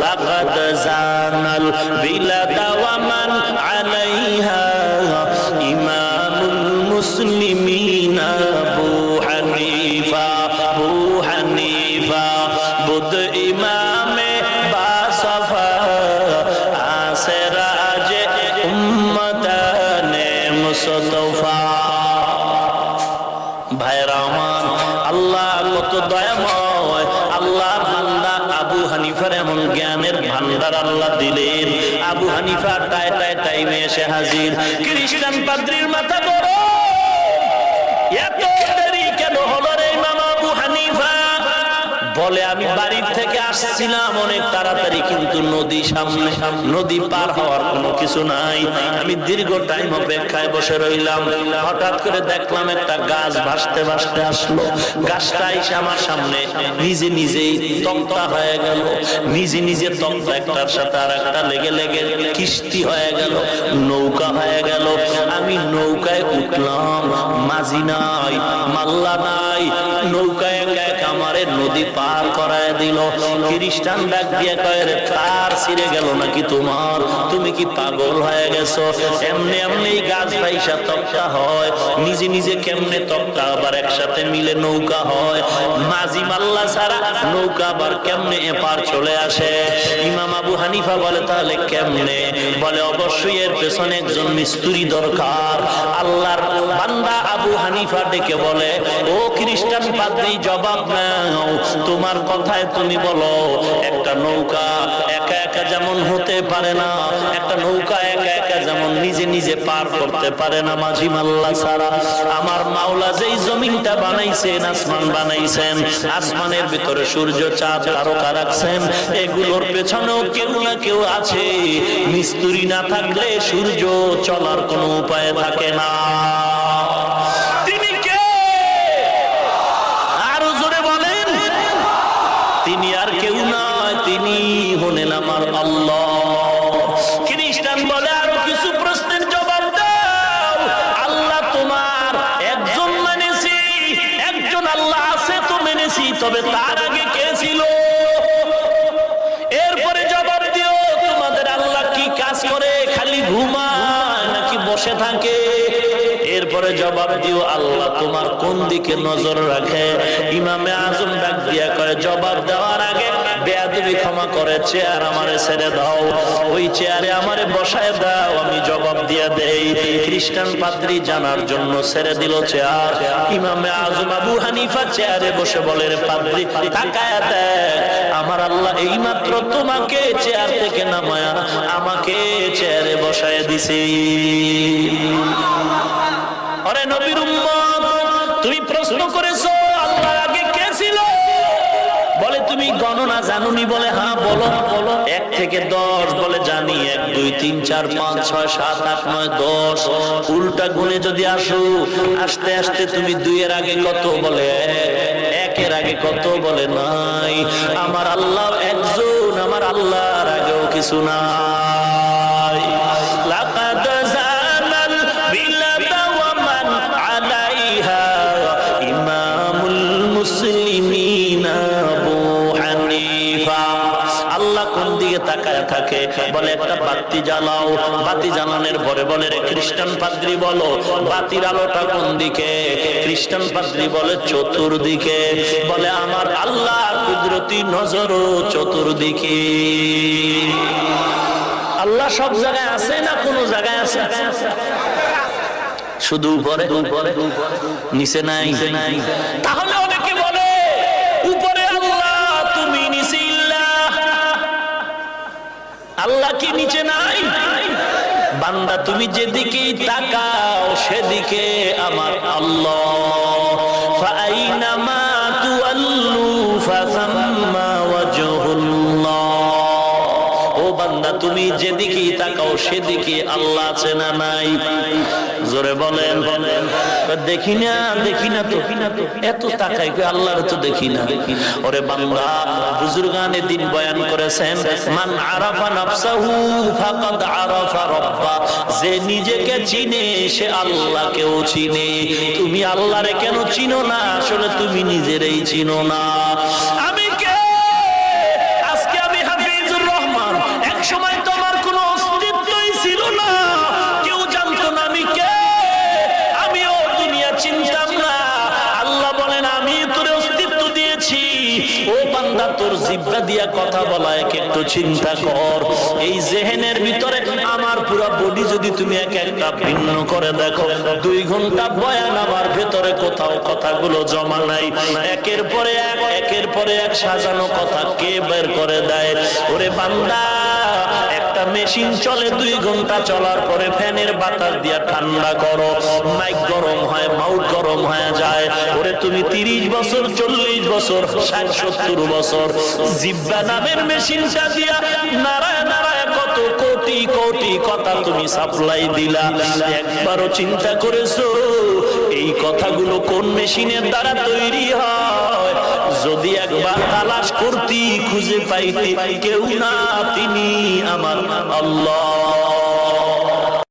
লাকাদ জানাল বিলাদা ওয়া মান আলাইহা ইমামুল মুসলিমিন আবু হানিফা বুদ ইমামে বাসফা আসরাজ উম্মতানে মুস্তফা। ভাইরা আমার, আল্লাহ কত দয়াময়। আল্লাহর বান্দা আবু হানিফার এমন জ্ঞানের ভান্ডার আল্লাহ দিলেন। আবু হানিফা টাইমে এসে হাজির। খ্রিস্টান পাদ্রীর মাথা বড়, এত দেরি কেন হলো রে ইমাম আবু হানিফা? বলে আমি বাড়ির থেকে আসছিলাম অনেক তাড়াতাড়ি, কিন্তু নদী সামনে, নদী পার হওয়ার কোনো কিছু নাই। আমি দীর্ঘ টাইম অপেক্ষায় বসে রইলাম। হঠাৎ করে দেখলাম একটা গাছ ভাসতে ভাসতে আসলো। গাছটা এসে আমার সামনে নিজে নিজেই তক্তা হয়ে গেল। নিজে নিজে তক্তা একটার সাথে আর একটা লেগে লেগে কিস্তি হয়ে গেল, নৌকা হয়ে গেল। আমি নৌকায় উঠলাম, মাঝি নাই, মাল্লা নাই, নৌকায় আমারে নদী পার করায় দিল। খ্রিস্টান ডাক দিয়ে কয়, রে তার ছিঁড়ে গেল নাকি তোমার? তুমি কি পাগল হয়ে গেছো? এমনি এমনি গাছ ভাইসা তক্তা হয়, নিজে নিজে কেমনে তক্তা আবার একসাথে মিলে নৌকা হয়? মাঝি মাল্লা ছাড়া নৌকা আবার কেমনে এপার চলে আসে? ইমাম আবু হানিফা বলে, তাহলে কেমনে? বলে, অবশ্যই এর পেছনে একজন মিস্ত্রি দরকার। আল্লাহর বান্দা আবু হানিফা ডেকে বলে, ও খ্রিস্টান পাদ্রী, জবাব নাও। তোমার কথায় তুমি বলো একটা নৌকা একা একা যেমন হতে পারে না, একটা নৌকা একা একা যেমন নিজে নিজে পার করতে পারে না মাঝি মাল্লা ছাড়া, আমার মাওলা যেই জমিনটা বানাইছেন, আসমান বানাইছেন, আসমানের ভিতরে সূর্য চাঁদ তারকা রাখছেন, এগুলোর পেছনেও কেউ না কেউ আছে। মিস্ত্রি না থাকলে সূর্য চলার কোনো উপায় থাকে না। তিনি আর কেউ নয়, তিনি হলেন আমার আল্লাহ। খ্রিস্টান বলে, আরো কিছু প্রশ্নের জবাব দাও। আল্লাহ তোমার একজন মেনেছি, একজন আল্লাহ আছে তো মেনেছি, তবে তার আগে কে ছিল? এরপরে জবাব দিও, তোমাদের আল্লাহ কি কাজ করে? খালি ঘুমায় নাকি বসে থাকে? এরপরে জবাব দিও, আল্লাহ তোমার কোন দিকে নজর রাখে? ইমামে আজম ডাক দিয়া কয়, জবাব দেওয়ার আগে বেয়াদবি ক্ষমা করে চেয়ার আমারে ছেড়ে দাও, ওই চেয়ারে আমারে বসায় দাও, আমি জবাব দিয়া দেই। খ্রিস্টান পাদ্রী জানার জন্য ছেড়ে দিল চেয়ার। ইমামে আজম আবু হানিফা চেয়ারে বসে বলে, রে পাদ্রী, তাকায়া দেখ, আমার আল্লাহ এইমাত্র তোমাকে চেয়ার থেকে নামায়া আমাকে চেয়ারে বসায় দিছে। আরে নবীর উম্মত, তুমি প্রশ্ন করেছো আল্লাহ আগে কে ছিল? বলে, তুমি গণনা জানুনি? বলে, হ্যাঁ। বলো বলো। 1 থেকে 10 বলে, জানি। 1 2 3 4 5 6 7 8 9 10। উল্টা গুণে যদি আসো, আস্তে আস্তে তুমি 2 এর আগে কত? বলে 1 এর আগে কত? বলে নাই। আমার আল্লাহ একজন, আমার আল্লাহর আগেও কিছু নাই। লাকাদ জানাল বিলাদা ওয়া মান আলাইহা ইমামুল মুসলিমিন আবু হানিফা। আল্লাহ কোন দিকে তাকায় থাকে? বলে, একটা বাতি জ্বালাও। বাতি জ্বালানোর পরে বলে, রে খ্রিস্টান পাদ্রী বলো, বাতির আলোটা কোন দিকে? খ্রিস্টান পাদ্রী বলে, চতুর্দিকে। বলে, আমার আল্লাহ কুদরতি নজরও চতুর্দিকে। আল্লাহ সব জায়গায় আছে না কোন জায়গায় আছে? শুধু উপরে, নিচে নাই। তাহলে অনেকে বলে উপরে আল্লাহ, তুমি নিচে ইল্লাহ। আল্লাহ কি নিচে নাই? বান্দা তুমি যেদিকেই তাকাও সেদিকে আমার আল্লাহ। ফাআইনামা তুওয়াল্লু ফাসাম্মা ওয়াজহুল্লাহ। ও বান্দা, তুমি যেদিকেই তাকাও সেদিকে আল্লাহ আছে না নাই? জোরে বলেন। দেখি না, দেখি না তো, এত তাকাই আল্লাহর তো দেখি না। ওরে বান্দা, বুজুর্গানে দিন বয়ান করেছেন, মান আরাফা নাফসাহু ফাকাদ আরাফা রাব্বা। যে নিজেকে চিনে সে আল্লাহকেও চিনে। তুমি আল্লাহরে কেন চিনো না? আসলে তুমি নিজেরই চিনো না। আমি কে? আজকে আমি হাফিজুর জিহ্বা দিয়া কথা বলা, একটু চিন্তা কর। এই জেহেনের ভিতরে আমার পুরো বডি যদি তুমি এক একটা ভিন্ন করে দেখো, 2 ঘন্টা বয়ান আমার ভেতরে কোথাও কথাগুলো জমা নাই, একের পরে এক সাজানো কথা কে বের করে দেয়? ওরে বান্দা, একটা মেশিন চলে 2 ঘন্টা চলার পরে ফ্যানের বাতাস দিয়া ঠান্ডা করো, মাইক গরম হয়, মাউথ গরম হয়ে যায়। ওরে তুমি 30 বছর 40 বছর 60-70 বছর জিহ্বা নামের মেশিনটা দিয়া নারায় নারায় কত কোটি কোটি কথা তুমি সাপ্লাই দিলা, একবারও চিন্তা করেছো এই কথাগুলো কোন মেশিনের দ্বারা তৈরি হয়? যদি একবার তালাশ করতি, খুঁজে পাইতি, কেউ না, তিনি আমার আল্লাহ।